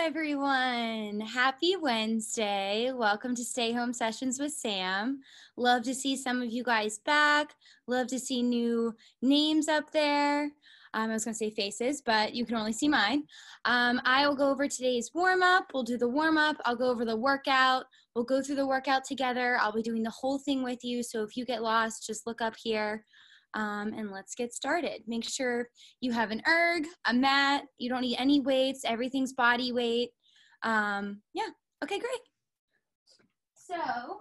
everyone. Happy Wednesday. Welcome to Stay Home Sessions with Sam. Love to see some of you guys back. Love to see new names up there. I was going to say faces, but you can only see mine. I will go over today's warm-up. We'll do the warm-up. I'll go over the workout. We'll go through the workout together. I'll be doing the whole thing with you, so if you get lost, just look up here. And let's get started. Make sure you have an erg, a mat. You don't need any weights. Everything's body weight. Yeah, okay, great. So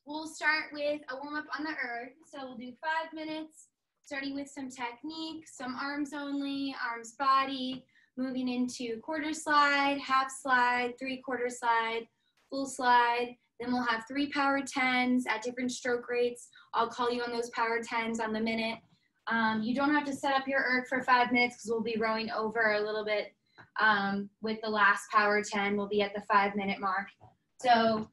we'll start with a warm-up on the erg. So we'll do 5 minutes, starting with some technique, some arms only, arms body, moving into quarter slide, half slide, 3/4 slide, full slide. Then we'll have 3 power 10s at different stroke rates. I'll call you on those power 10s on the minute. You don't have to set up your erg for 5 minutes because we'll be rowing over a little bit with the last power 10. We'll be at the 5-minute mark. So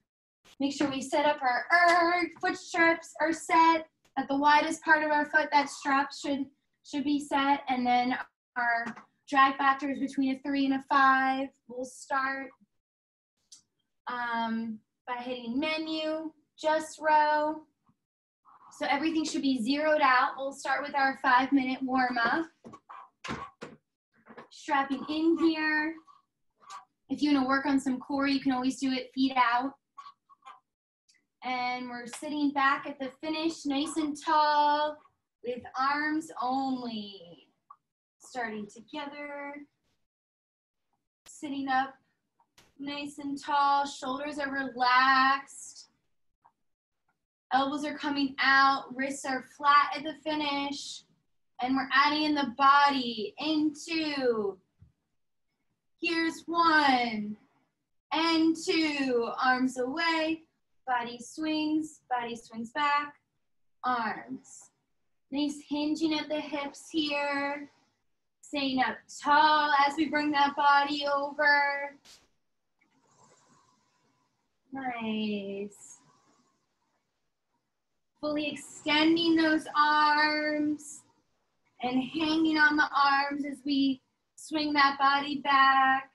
make sure we set up our erg. Foot straps are set at the widest part of our foot. That strap should be set. And then our drag factor is between a 3 and a 5. We'll start by hitting menu, just row. So everything should be zeroed out. We'll start with our 5-minute warm-up. Strapping in here. If you want to work on some core, you can always do it feet out. And we're sitting back at the finish, nice and tall, with arms only. Starting together. Sitting up. Nice and tall, shoulders are relaxed. Elbows are coming out, wrists are flat at the finish. And we're adding in the body into. Here's 1 and 2. Arms away, body swings back, arms. Nice hinging at the hips here. Staying up tall as we bring that body over. Nice. Fully extending those arms and hanging on the arms as we swing that body back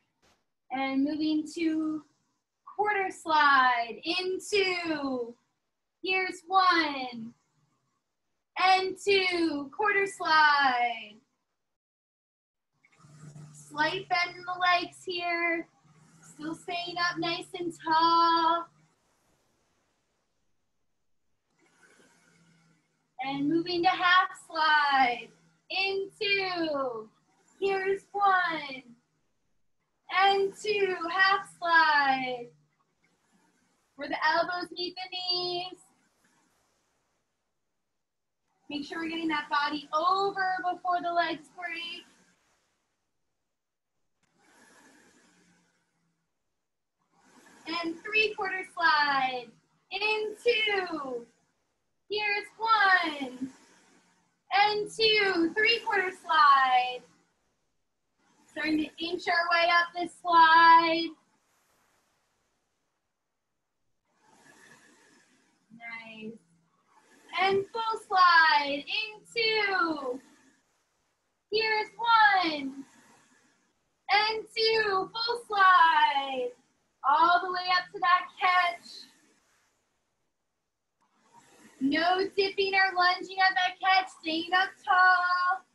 and moving to quarter slide into. Here's 1 and 2, quarter slide. Slight bend in the legs here. Still staying up nice and tall. And moving to half slide. Into. Here's 1 and 2. Half slide. Where the elbows meet the knees. Make sure we're getting that body over before the legs break. And 3/4 slide, into. Here's 1 and 2, 3/4 slide. Starting to inch our way up this slide. Nice. And full slide, into. Here's 1 and 2, full slide. All the way up to that catch. No dipping or lunging at that catch, staying up tall.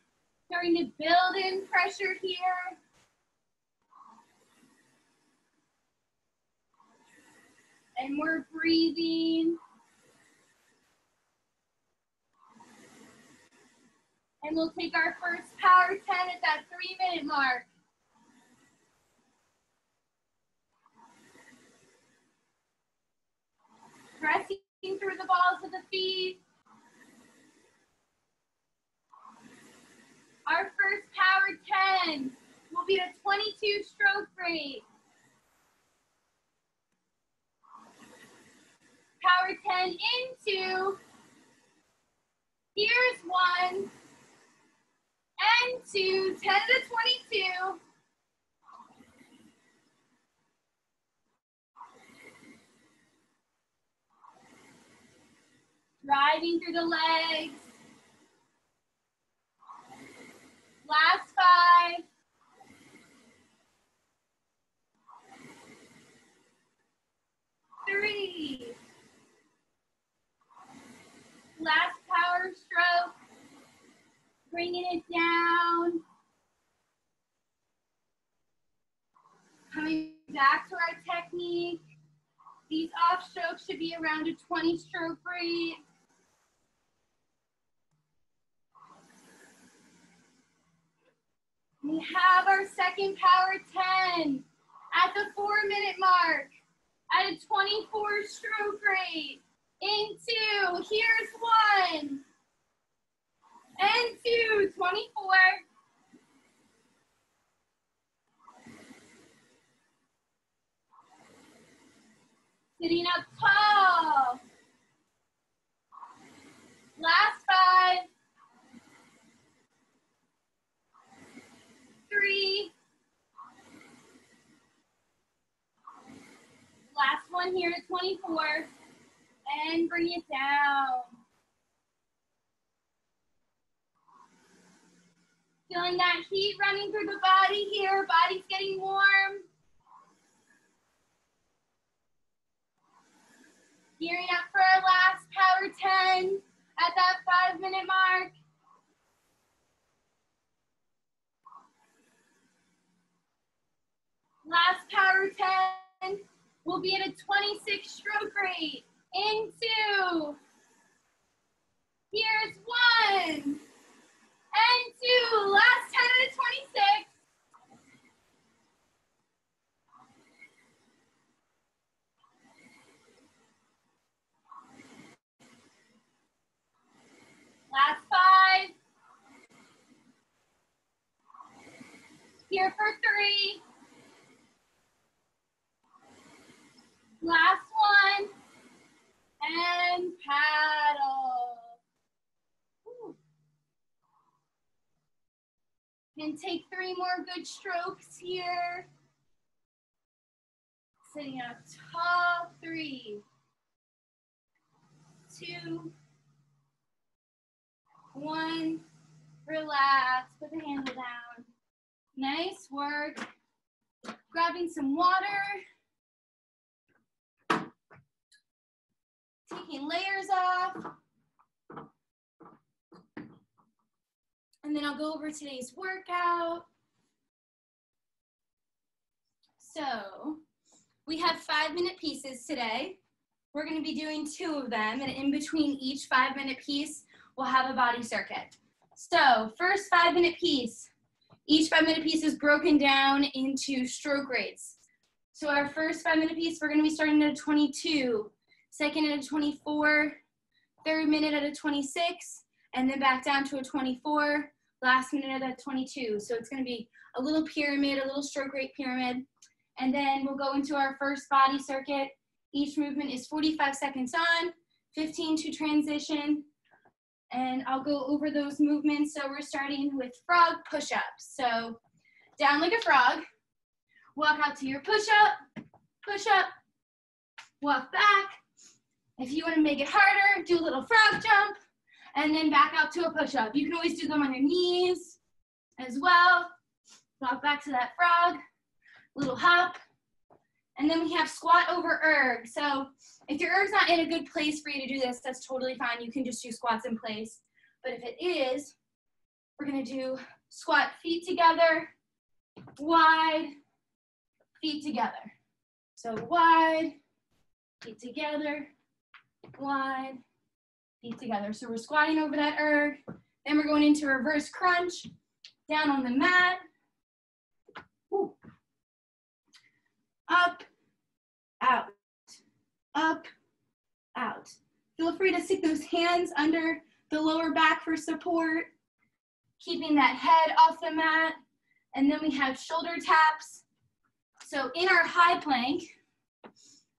Starting to build in pressure here. And we're breathing. And we'll take our first power 10 at that 3-minute mark. Pressing through the balls of the feet. Our first power 10 will be a 22 stroke rate. Power 10 into. Here's 1 and 2, 10 to 22. Driving through the legs. Last 5. back to our technique. These off strokes should be around a 20 stroke rate. We have our second power 10 at the 4-minute mark at a 24 stroke rate. In 2, here's 1. And 2, 24. Sitting up tall. Last 5. 3. Last one here to 24. And bring it down. Feeling that heat running through the body here. Body's getting warm. Gearing up for our last power 10 at that 5-minute mark. Last power 10 will be at a 26 stroke rate. In 2. Here's 1. And 2. Last 10 at a 26. Last 5. Here for 3. Last one. And paddle. Whew. And take 3 more good strokes here. Sitting up tall. 3, 2, 1. Relax. Put the handle down. Nice work. Grabbing some water. Taking layers off. And then I'll go over today's workout. So we have 5-minute pieces today. We're going to be doing 2 of them, and in between each 5-minute piece, we'll have a body circuit. So first 5-minute piece, each 5-minute piece is broken down into stroke rates. So our first 5-minute piece, we're going to be starting at a 22, second at a 24, third minute at a 26, and then back down to a 24, last minute at a 22. So it's going to be a little pyramid, a little stroke rate pyramid. And then we'll go into our first body circuit. Each movement is 45 seconds on, 15 to transition. And I'll go over those movements. So we're starting with frog push-ups. So down like a frog, walk out to your push-up, walk back. If you want to make it harder, do a little frog jump, and then back out to a push-up. You can always do them on your knees as well. Walk back to that frog, little hop. And then we have squat over erg. So if your erg's not in a good place for you to do this, that's totally fine. You can just do squats in place. But if it is, we're going to do squat feet together, wide, feet together. So wide, feet together, wide, feet together. So we're squatting over that erg. Then we're going into reverse crunch, down on the mat. Ooh. Up, out, up, out. Feel free to stick those hands under the lower back for support, keeping that head off the mat. And then we have shoulder taps. So in our high plank,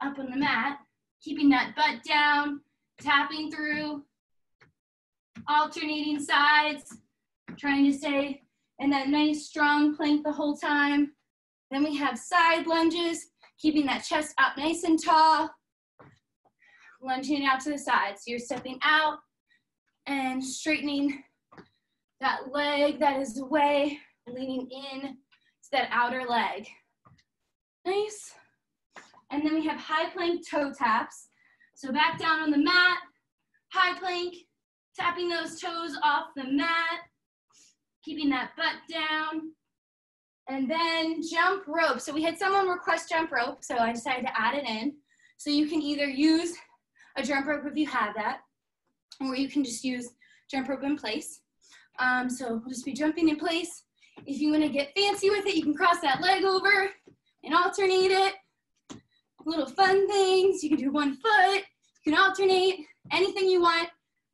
up on the mat, keeping that butt down, tapping through, alternating sides, trying to stay in that nice strong plank the whole time. Then we have side lunges, keeping that chest up nice and tall, lunging out to the side. So you're stepping out and straightening that leg that is away, leaning in to that outer leg. Nice. And then we have high plank toe taps. So back down on the mat, high plank, tapping those toes off the mat, keeping that butt down, And then jump rope. So we had someone request jump rope, so I decided to add it in. So you can either use a jump rope if you have that, or you can just use jump rope in place. So we'll just be jumping in place. If you want to get fancy with it, you can cross that leg over and alternate it. Little fun things. You can do 1 foot. You can alternate. Anything you want.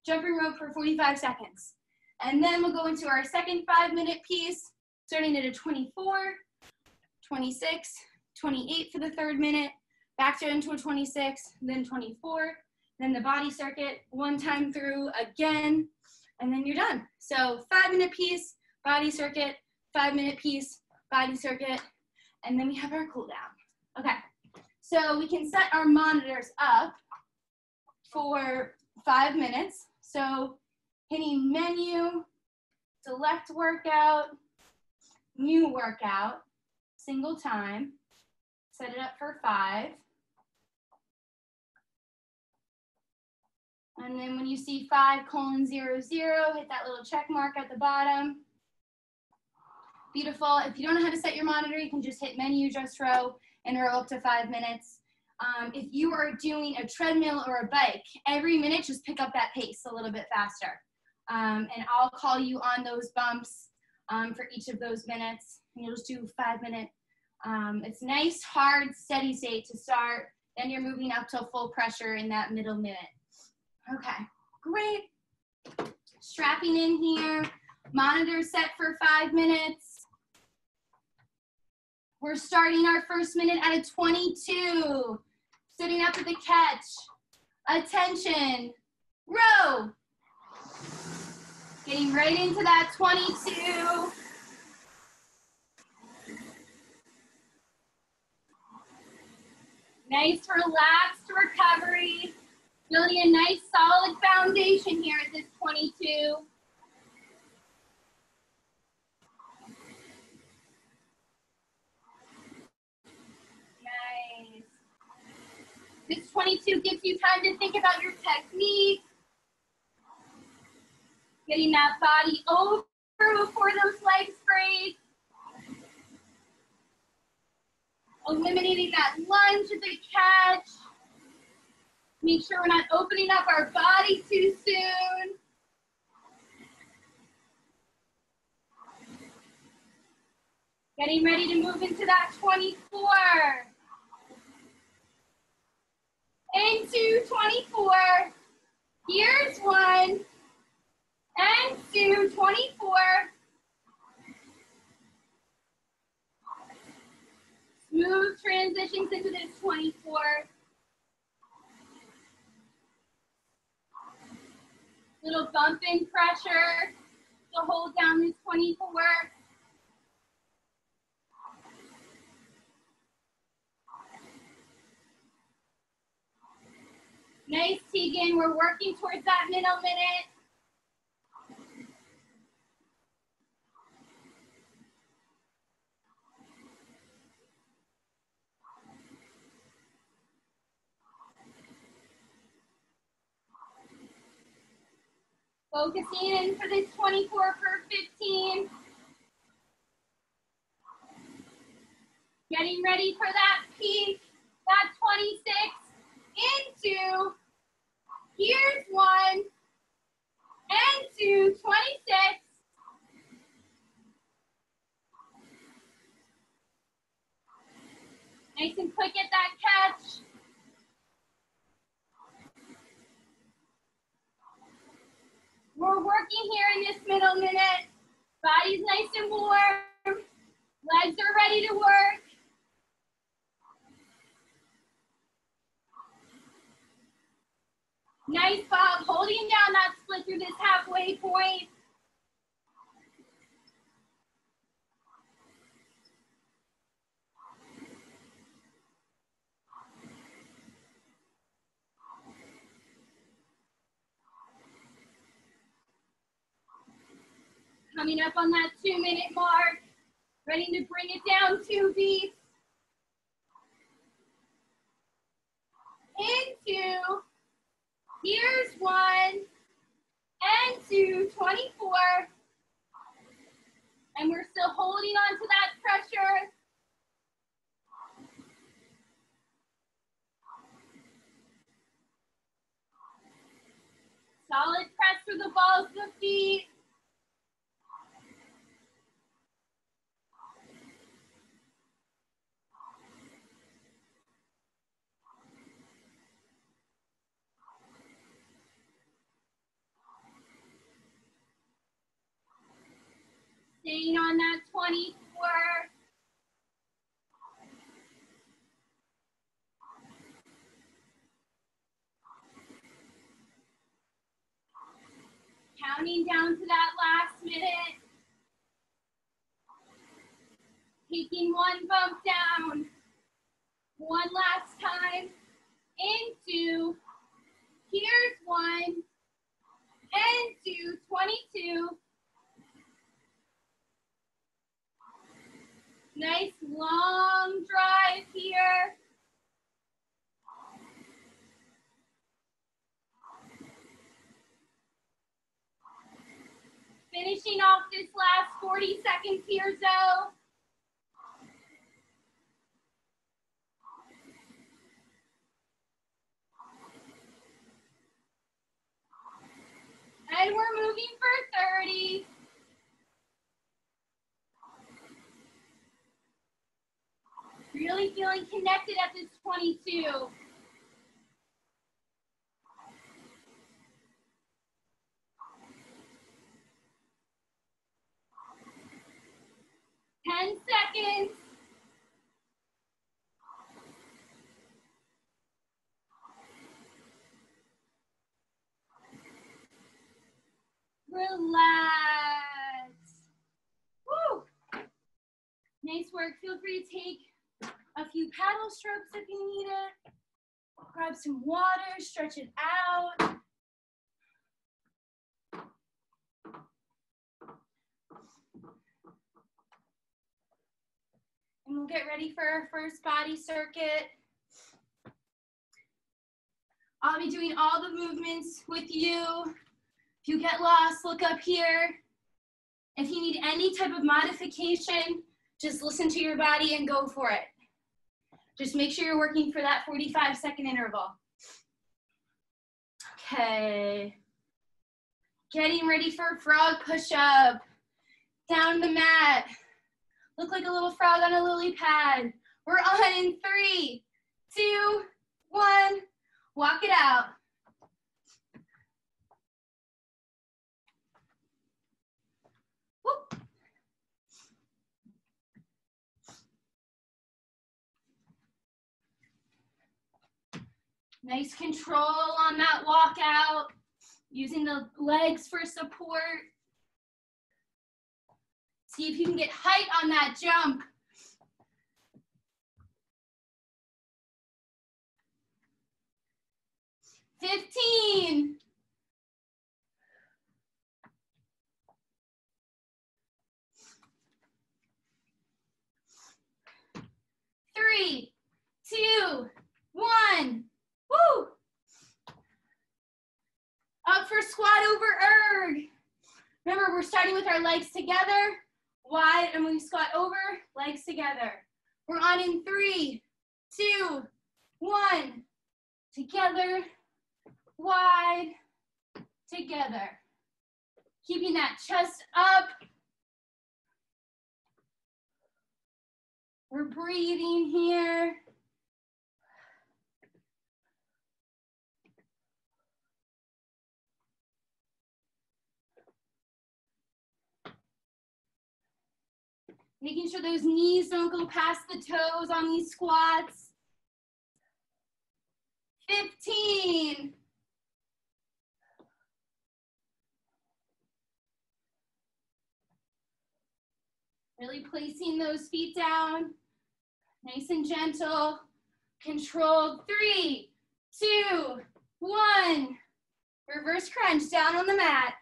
Jumping rope for 45 seconds. And then we'll go into our second 5-minute piece, starting at a 24, 26, 28 for the 3rd minute, back down to a 26, then 24, then the body circuit, 1 time through again, and then you're done. So 5-minute piece, body circuit, 5-minute piece, body circuit, and then we have our cool down. Okay, so we can set our monitors up for 5 minutes. So hitting menu, select workout, new workout, single time, set it up for 5. And then when you see 5:00, hit that little check mark at the bottom. Beautiful. If you don't know how to set your monitor, you can just hit menu, just row, and row up to 5 minutes. If you are doing a treadmill or a bike, every minute just pick up that pace a little bit faster. And I'll call you on those bumps for each of those minutes. And you'll just do 5-minute. It's nice, hard, steady state to start. Then you're moving up to full pressure in that middle minute. Okay, great. Strapping in here. Monitor set for 5 minutes. We're starting our first minute at a 22. Sitting up at the catch. Attention. Row. Getting right into that 22. Nice relaxed recovery. Building a nice solid foundation here at this 22. Nice. This 22 gives you time to think about your technique. Getting that body over before those legs break. Eliminating that lunge at the catch. Make sure we're not opening up our body too soon. Getting ready to move into that 24. Into 24. Here's 1. And 2, 24. Smooth transitions into this 24. Little bump in pressure to hold down this 24. Nice, Tegan. We're working towards that middle minute. Focusing in for this 24 for 15. Getting ready for that peak, that 26 into, here's 1, and 2, 26. Nice and quick at that catch. We're working here in this middle minute. Body's nice and warm. Legs are ready to work. Nice, Bob. Holding down that split through this halfway point. Coming up on that 2-minute mark. Ready to bring it down 2 beats. Into, here's 1, and 2, 24. And we're still holding on to that pressure balls of the feet. Staying on that 24. Counting down to that last minute. Taking one bump down. One last time. Into. Here's one. Into 22. Nice long drive here. Finishing off this last 40 seconds here, Zoe. And we're moving for 30. Really feeling connected at this 22. Ten seconds. Relax. Woo. Nice work. Feel free to take a few paddle strokes if you need it. Grab some water, stretch it out. And we'll get ready for our first body circuit. I'll be doing all the movements with you. If you get lost, look up here. If you need any type of modification, just listen to your body and go for it. Just make sure you're working for that 45-second interval. Okay. Getting ready for a frog push-up. Down the mat. Look like a little frog on a lily pad. We're on in 3, 2, 1. Walk it out. Whoop. Nice control on that walkout. Using the legs for support. See if you can get height on that jump. $15. Three, 2, 1. Woo! Up for squat over erg. Remember, we're starting with our legs together, wide, and we squat over, legs together. We're on in 3, 2, 1. Together, wide, together. Keeping that chest up. We're breathing here. Making sure those knees don't go past the toes on these squats. 15. Really placing those feet down. Nice and gentle. Controlled. 3, 2, 1. Reverse crunch down on the mat.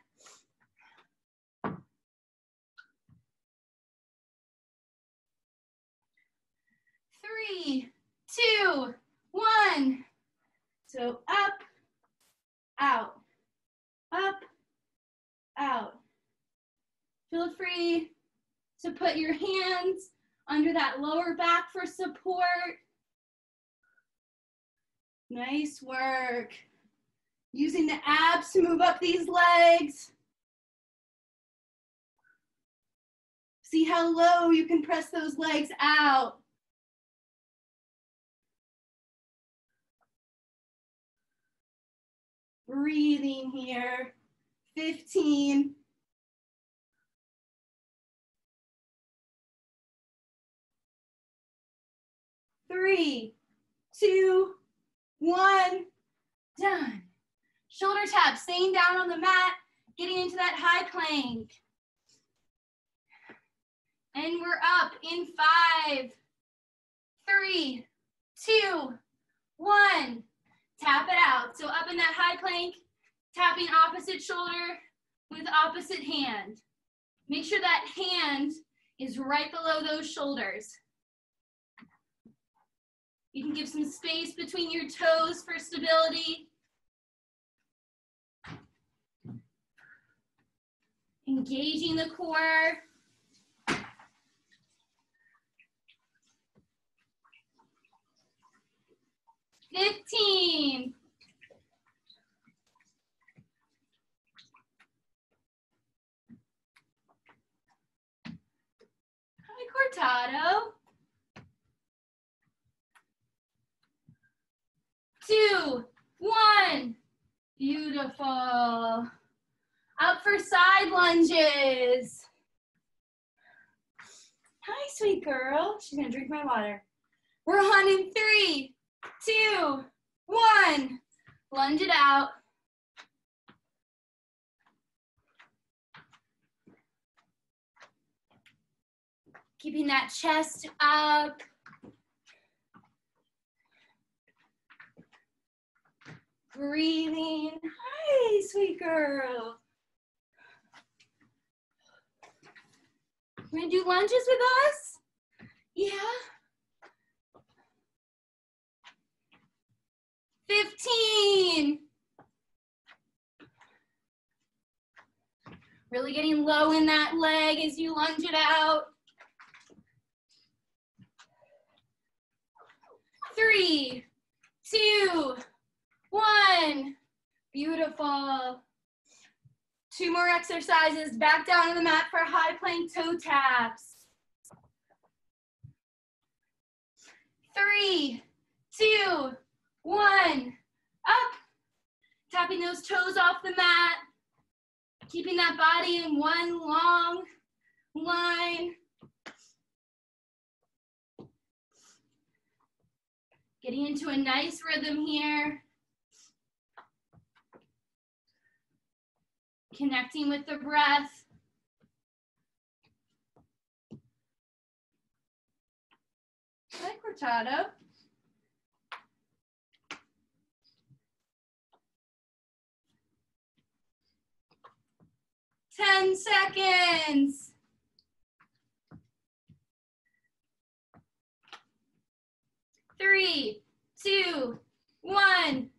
3, 2, 1. So up, out, up, out. Feel free to put your hands under that lower back for support. Nice work. Using the abs to move up these legs. See how low you can press those legs out. Breathing here. 15. 3, 2, 1, done. Shoulder tap, staying down on the mat, getting into that high plank. And we're up in 5, 3, 2, 1. Tap it out. So up in that high plank, tapping opposite shoulder with opposite hand. Make sure that hand is right below those shoulders. You can give some space between your toes for stability. Engaging the core. Fifteen. Hi, cortado. 2, 1. Beautiful. Up for side lunges. Hi, sweet girl. She's gonna drink my water. We're on in 3, 2, 1. Lunge it out. Keeping that chest up. Breathing. Hi, sweet girl. We're gonna do lunges with us? Yeah. 15. Really getting low in that leg as you lunge it out. 3, 2, 1. Beautiful. 2 more exercises. Back down on the mat for high plank toe taps. 3, 2, 1. Up. Tapping those toes off the mat. Keeping that body in one long line. Getting into a nice rhythm here. Connecting with the breath. Hi, cortado. Ten seconds. 3, 2, 1.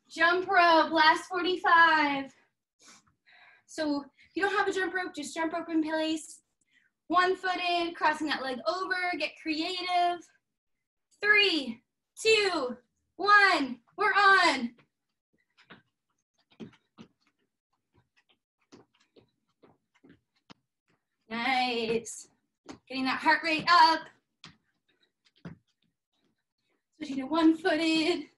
Jump rope, last 45. So if you don't have a jump rope, just jump rope in place. One-footed, crossing that leg over, get creative. 3, 2, 1, we're on. Nice. Getting that heart rate up. Switching to one-footed.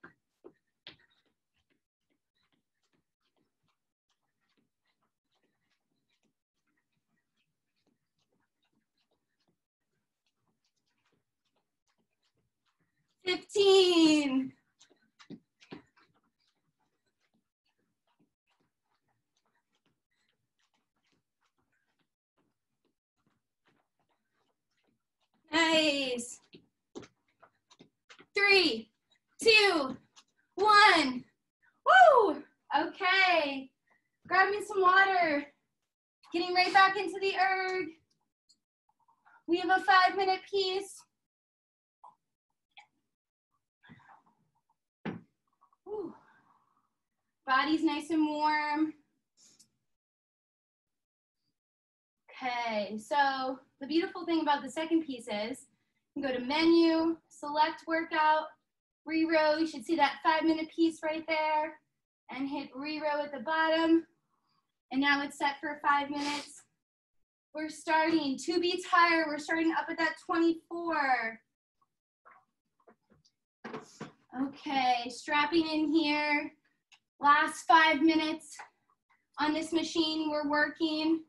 Fifteen. Nice. 3, 2, 1. Woo! Okay. Grabbing some water. Getting right back into the erg. We have a 5-minute piece. Whew. Body's nice and warm. Okay, so the beautiful thing about the second piece is you can go to menu, select workout, rerow. You should see that 5-minute piece right there and hit rerow at the bottom. And now it's set for 5 minutes. We're starting 2 beats higher. We're starting up at that 24. Okay, strapping in here. Last 5 minutes on this machine. We're working.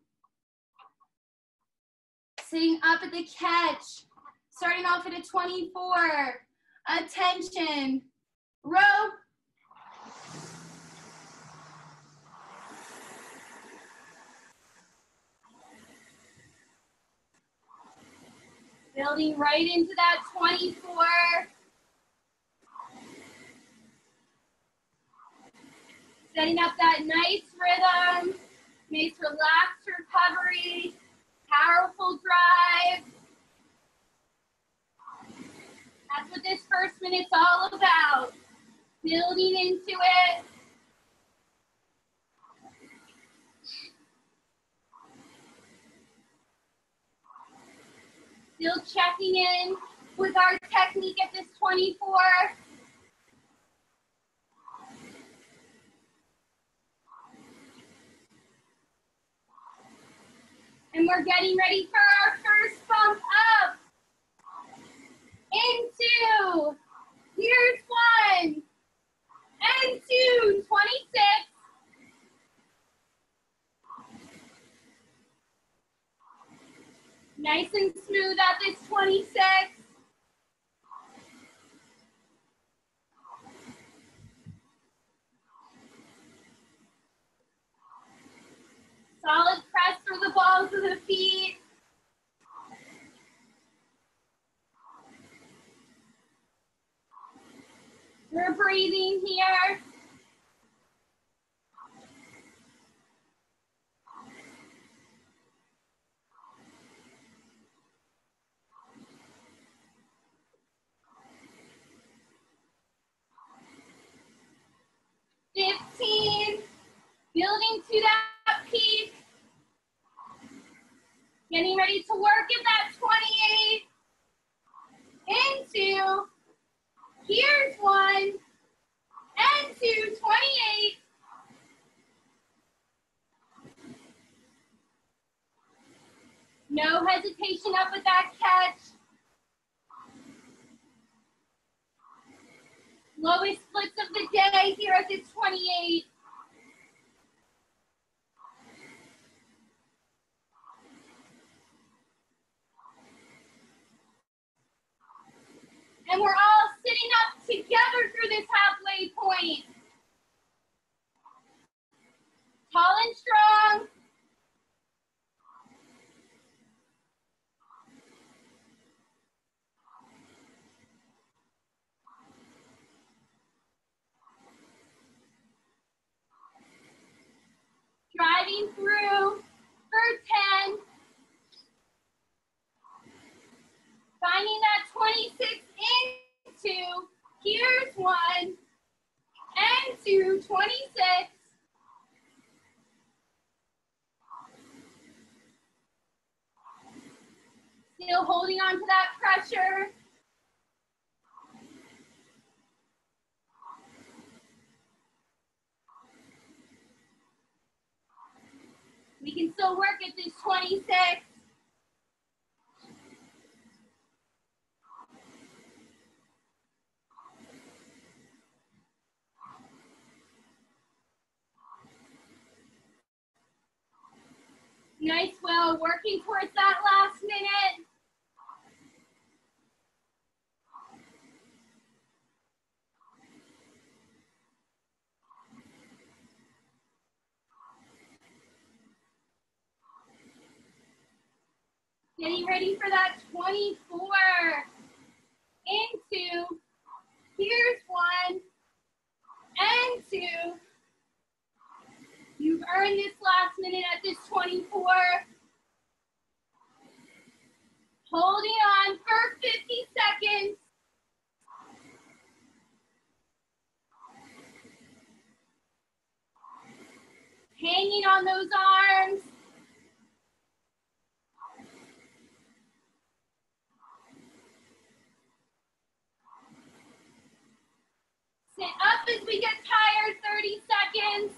Sitting up at the catch. Starting off at a 24. Attention. Row. Building right into that 24. Setting up that nice rhythm, nice relaxed recovery, powerful drive. That's what this first minute's all about. Building into it. Still checking in with our technique at this 24. And we're getting ready for our first bump up. Into. Here's 1. And 2. 26. Nice and smooth at this 26. Solid press through the balls of the feet. We're breathing here. Building to that peak. Getting ready to work at that 28. Into. Here's 1. And 2. 28. No hesitation up with that catch. Lowest splits of the day here at this 28. And we're all sitting up together through this halfway point. Tall and strong. Driving through for 10. Finding that 26 into. Here's 1. And 2. 26. Still holding on to that pressure. We can still work at this 26. Nice, well, working towards that last minute. Getting ready for that 24. Into. Here's 1. And 2. You've earned this last minute at this 24. Holding on for 50 seconds. Hanging on those arms. Sit up as we get tired, 30 seconds.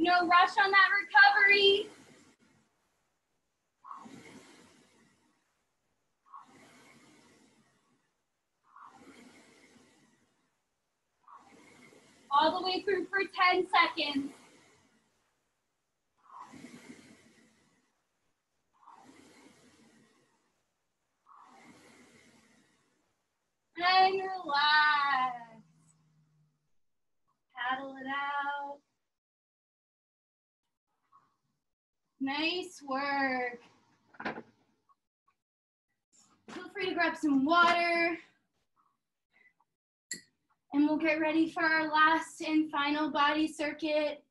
No rush on that recovery. All the way through for 10 seconds. And relax. Paddle it out. Nice work. Feel free to grab some water. And we'll get ready for our last and final body circuit.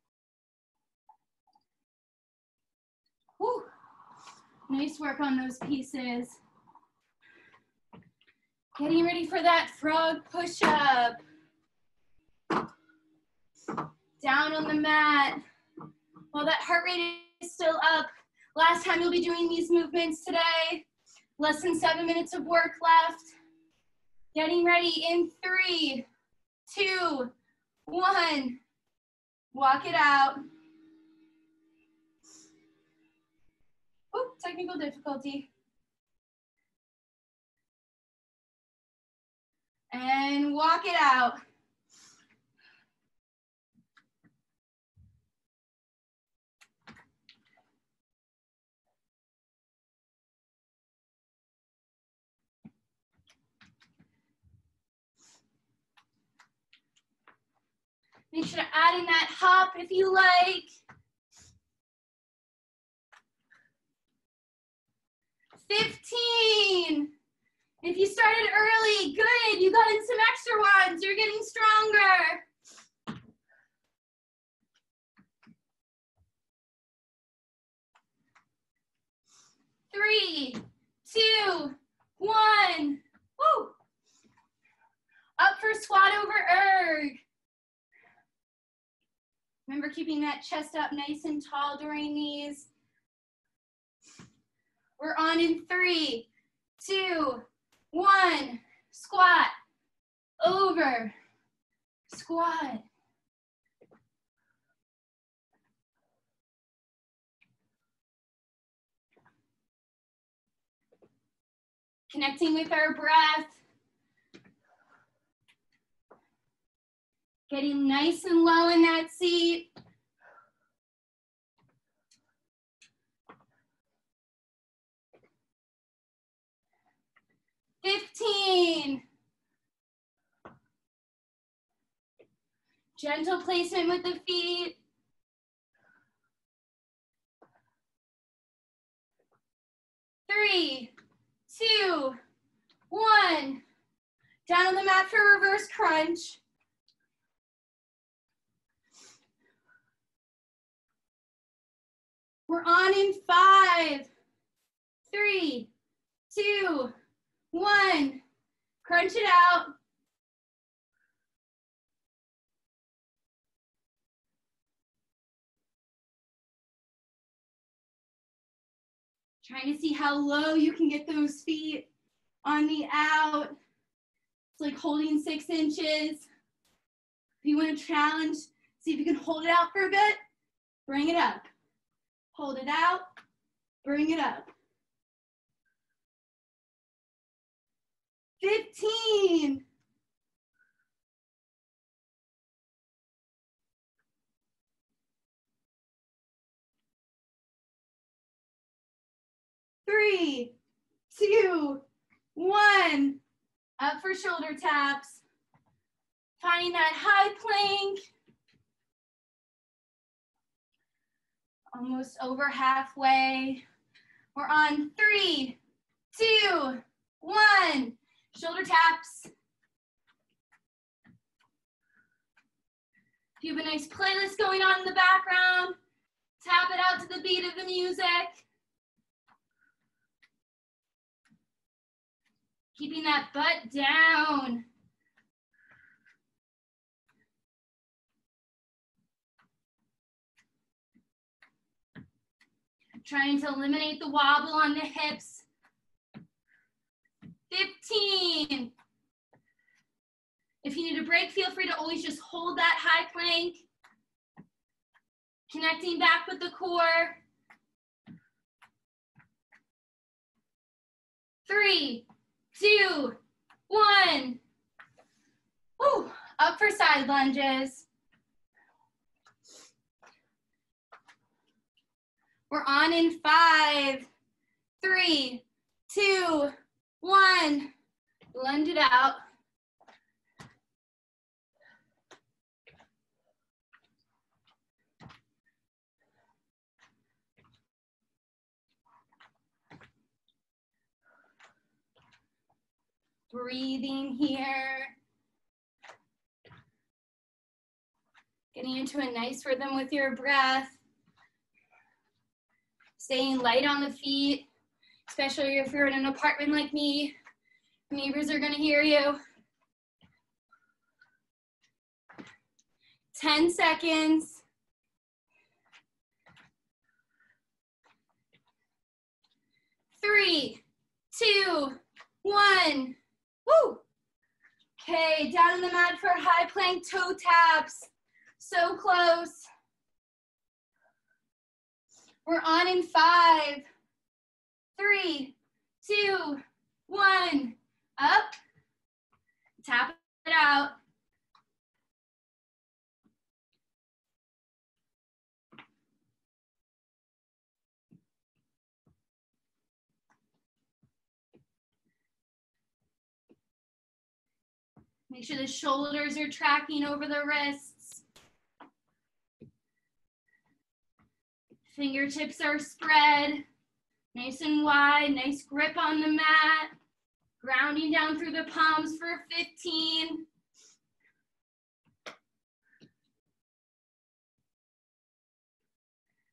Whew. Nice work on those pieces. Getting ready for that frog push-up. Down on the mat. While that heart rate is still up, last time you'll be doing these movements today. Less than 7 minutes of work left. Getting ready in 3, 2, 1. Walk it out. Oh, technical difficulty. And walk it out. Make sure to add in that hop if you like. 15. If you started early, good. You got in some extra ones. You're getting stronger. 3, 2, 1. Woo. Up for squat over erg. Remember keeping that chest up nice and tall during these. We're on in 3, 2, 1. Squat, over, squat. Connecting with our breath. Getting nice and low in that seat. Gentle placement with the feet. 3, 2, 1. Down on the mat for reverse crunch. We're on in 5, 3, 2, 1. Crunch it out. Trying to see how low you can get those feet on the out. It's like holding 6 inches. If you want to challenge, see if you can hold it out for a bit, bring it up. Hold it out, bring it up. 15. 3, 2, 1. Up for shoulder taps. Finding that high plank. Almost over halfway. We're on 3, 2, 1. Shoulder taps. If you have a nice playlist going on in the background, tap it out to the beat of the music. Keeping that butt down. Trying to eliminate the wobble on the hips. 15. If you need a break, feel free to always just hold that high plank. Connecting back with the core. 3, 2, 1. Woo. Up for side lunges. We're on in 5, 3, 2, 1. Lunge it out. Breathing here. Getting into a nice rhythm with your breath. Staying light on the feet, especially if you're in an apartment like me. Neighbors are gonna hear you. 10 seconds. 3, 2, 1. Woo! Okay, down on the mat for high plank toe taps. So close. We're on in 5, 3, 2, 1. Up. Tap it out. Make sure the shoulders are tracking over the wrists. Fingertips are spread, nice and wide, nice grip on the mat. Grounding down through the palms for 15.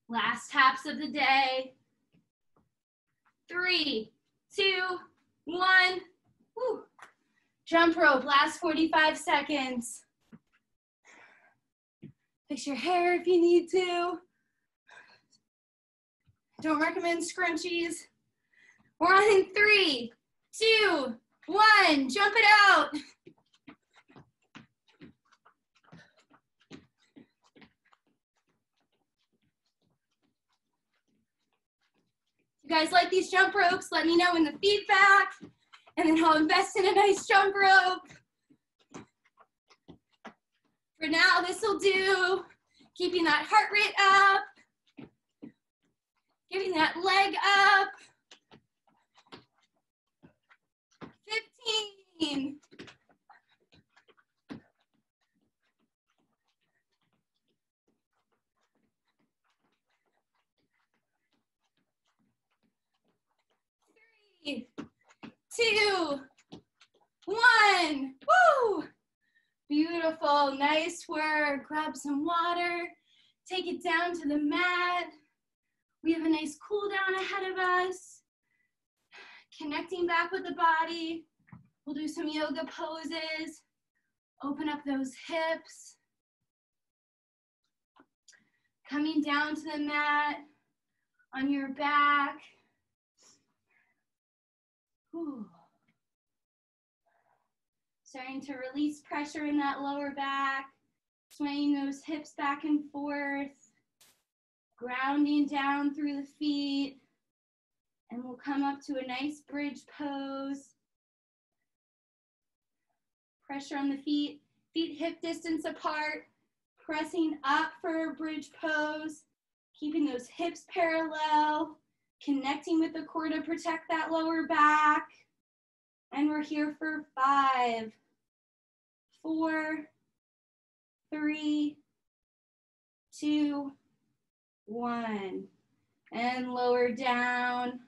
Last taps of the day. 3, 2, 1. Woo. Jump rope, last 45 seconds. Fix your hair if you need to. Don't recommend scrunchies. We're on in 3, 2, 1. Jump it out. If you guys like these jump ropes, let me know in the feedback, and then I'll invest in a nice jump rope. For now, this will do. Keeping that heart rate up. Getting that leg up. 15. 3, 2, 1. Woo! Beautiful, nice work. Grab some water, take it down to the mat. We have a nice cool down ahead of us. Connecting back with the body. We'll do some yoga poses. Open up those hips. Coming down to the mat on your back. Whew. Starting to release pressure in that lower back, swaying those hips back and forth, grounding down through the feet, and we'll come up to a nice bridge pose. Pressure on the feet, feet hip distance apart, pressing up for a bridge pose, keeping those hips parallel, connecting with the core to protect that lower back. And we're here for 5, 4, 3, 2, 1. And lower down.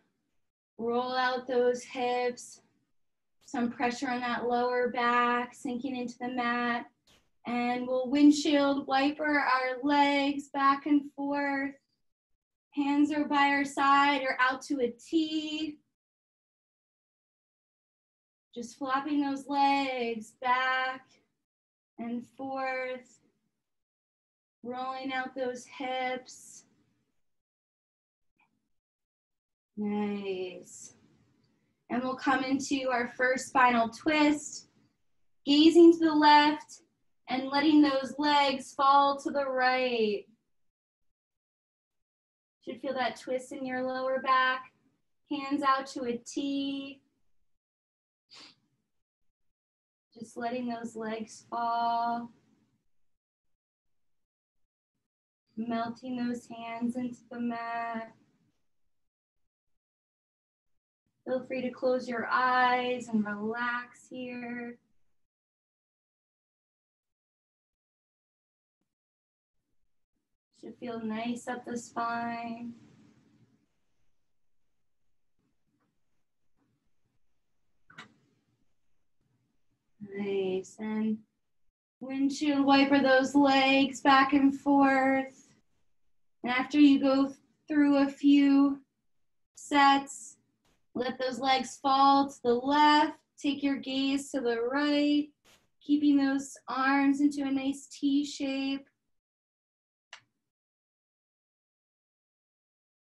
Roll out those hips. Some pressure on that lower back, sinking into the mat. And we'll windshield wiper our legs back and forth. Hands are by our side or out to a T. Just flopping those legs back and forth. Rolling out those hips. Nice. And we'll come into our first spinal twist, gazing to the left and letting those legs fall to the right. Should feel that twist in your lower back. Hands out to a T. Just letting those legs fall. Melting those hands into the mat. Feel free to close your eyes and relax here. Should feel nice up the spine. Nice, and windshield wiper those legs back and forth. And after you go through a few sets, let those legs fall to the left. Take your gaze to the right, keeping those arms into a nice T shape.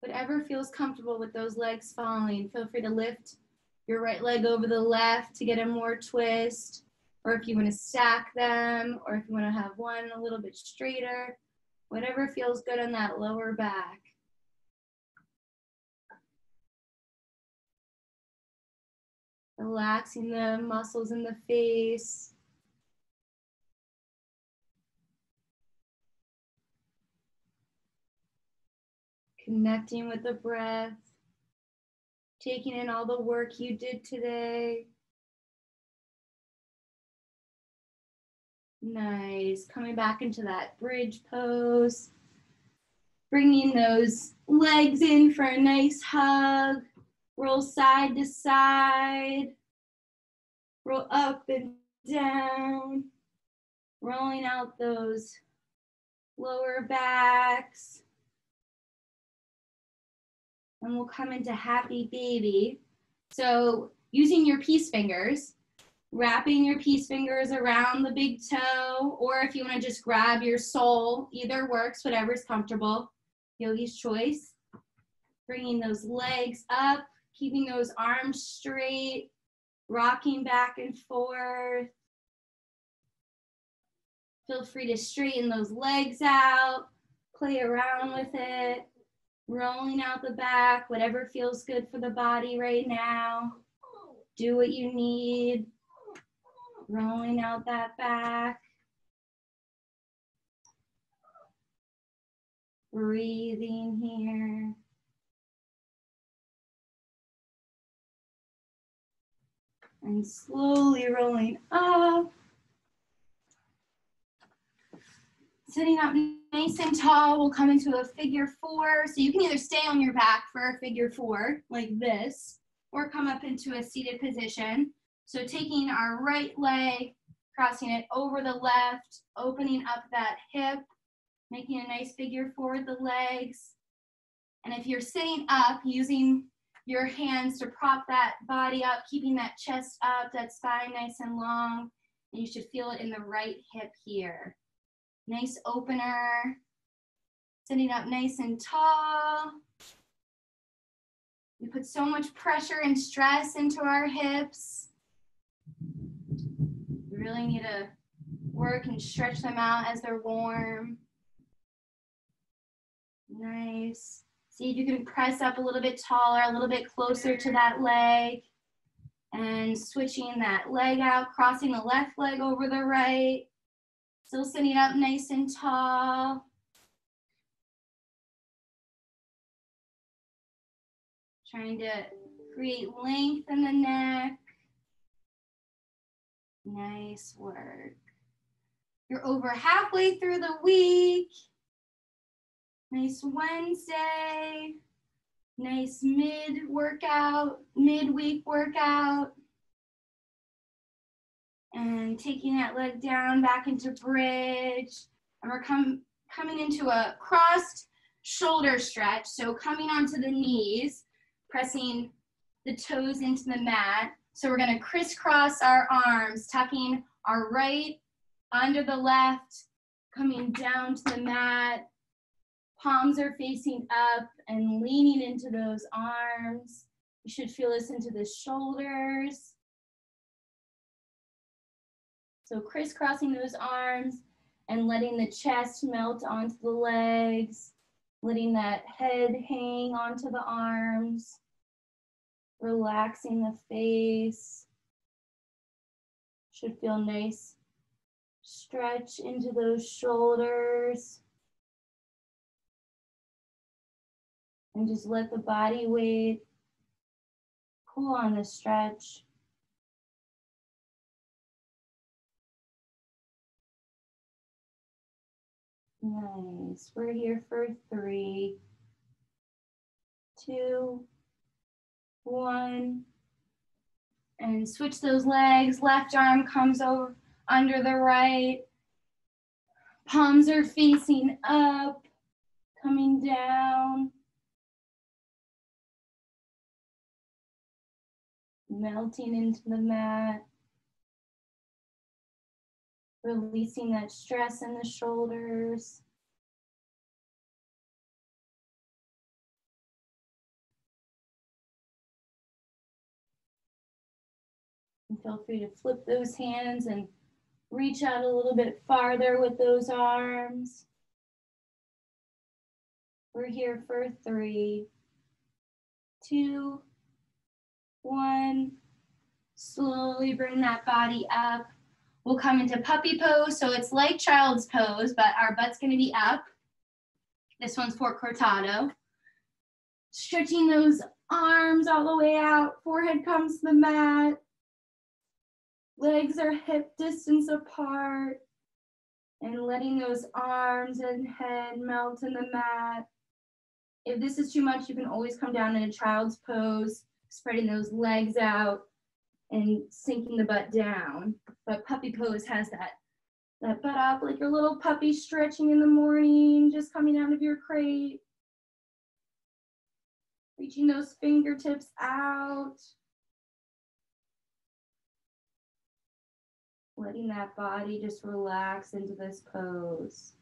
Whatever feels comfortable with those legs falling. Feel free to lift your right leg over the left to get a more twist, or if you want to stack them, or if you want to have one a little bit straighter, whatever feels good on that lower back. Relaxing the muscles in the face. Connecting with the breath. Taking in all the work you did today. Nice. Coming back into that bridge pose. Bringing those legs in for a nice hug. Roll side to side. Roll up and down. Rolling out those lower backs. And we'll come into happy baby. So using your peace fingers, wrapping your peace fingers around the big toe, or if you want to just grab your sole, either works, whatever's comfortable. Yogi's choice. Bringing those legs up, keeping those arms straight, rocking back and forth. Feel free to straighten those legs out, play around with it. Rolling out the back, whatever feels good for the body right now. Do what you need. Rolling out that back. Breathing here. And slowly rolling up. Sitting up nice and tall, we'll come into a figure four. So you can either stay on your back for a figure four, like this, or come up into a seated position. So taking our right leg, crossing it over the left, opening up that hip, making a nice figure four with the legs. And if you're sitting up, using your hands to prop that body up, keeping that chest up, that spine nice and long, and you should feel it in the right hip here. Nice opener, sitting up nice and tall. We put so much pressure and stress into our hips. We really need to work and stretch them out as they're warm. Nice. See if you can press up a little bit taller, a little bit closer to that leg. And switching that leg out, crossing the left leg over the right. Still sitting up nice and tall. Trying to create length in the neck. Nice work. You're over halfway through the week. Nice Wednesday. Nice midweek workout. And taking that leg down back into bridge. And we're coming into a crossed shoulder stretch. So coming onto the knees, pressing the toes into the mat. So we're gonna crisscross our arms, tucking our right under the left, coming down to the mat. Palms are facing up and leaning into those arms. You should feel this into the shoulders. So crisscrossing those arms and letting the chest melt onto the legs. letting that head hang onto the arms, relaxing the face. Should feel nice stretch into those shoulders. And just let the body weight pull on the stretch. Nice. We're here for 3, 2, 1. And switch those legs. Left arm comes over under the right. Palms are facing up, coming down. Melting into the mat. Releasing that stress in the shoulders. And feel free to flip those hands and reach out a little bit farther with those arms. We're here for 3, 2, 1. Slowly bring that body up. We'll come into puppy pose. So it's like child's pose, but our butt's going to be up. This one's for cortado. Stretching those arms all the way out. Forehead comes to the mat. Legs are hip distance apart. And letting those arms and head melt in the mat. If this is too much, you can always come down in a child's pose, spreading those legs out and sinking the butt down. But puppy pose has that butt up like your little puppy stretching in the morning, just coming out of your crate. Reaching those fingertips out. Letting that body just relax into this pose.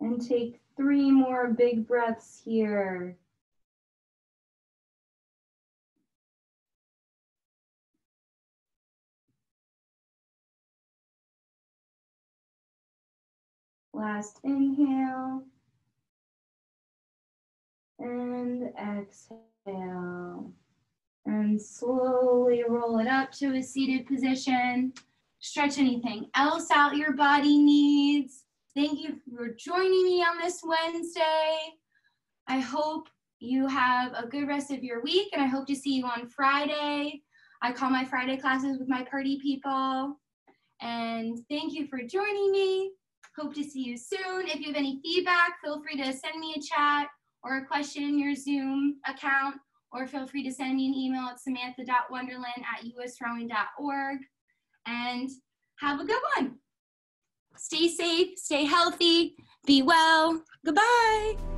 And take 3 more big breaths here. Last inhale. And exhale. And slowly roll it up to a seated position. Stretch anything else out your body needs. Thank you for joining me on this Wednesday. I hope you have a good rest of your week, and I hope to see you on Friday. I call my Friday classes with my party people. And thank you for joining me. Hope to see you soon. If you have any feedback, feel free to send me a chat or a question in your Zoom account, or feel free to send me an email at samantha.wonderland@usrowing.org. And have a good one. Stay safe, stay healthy, be well. Goodbye.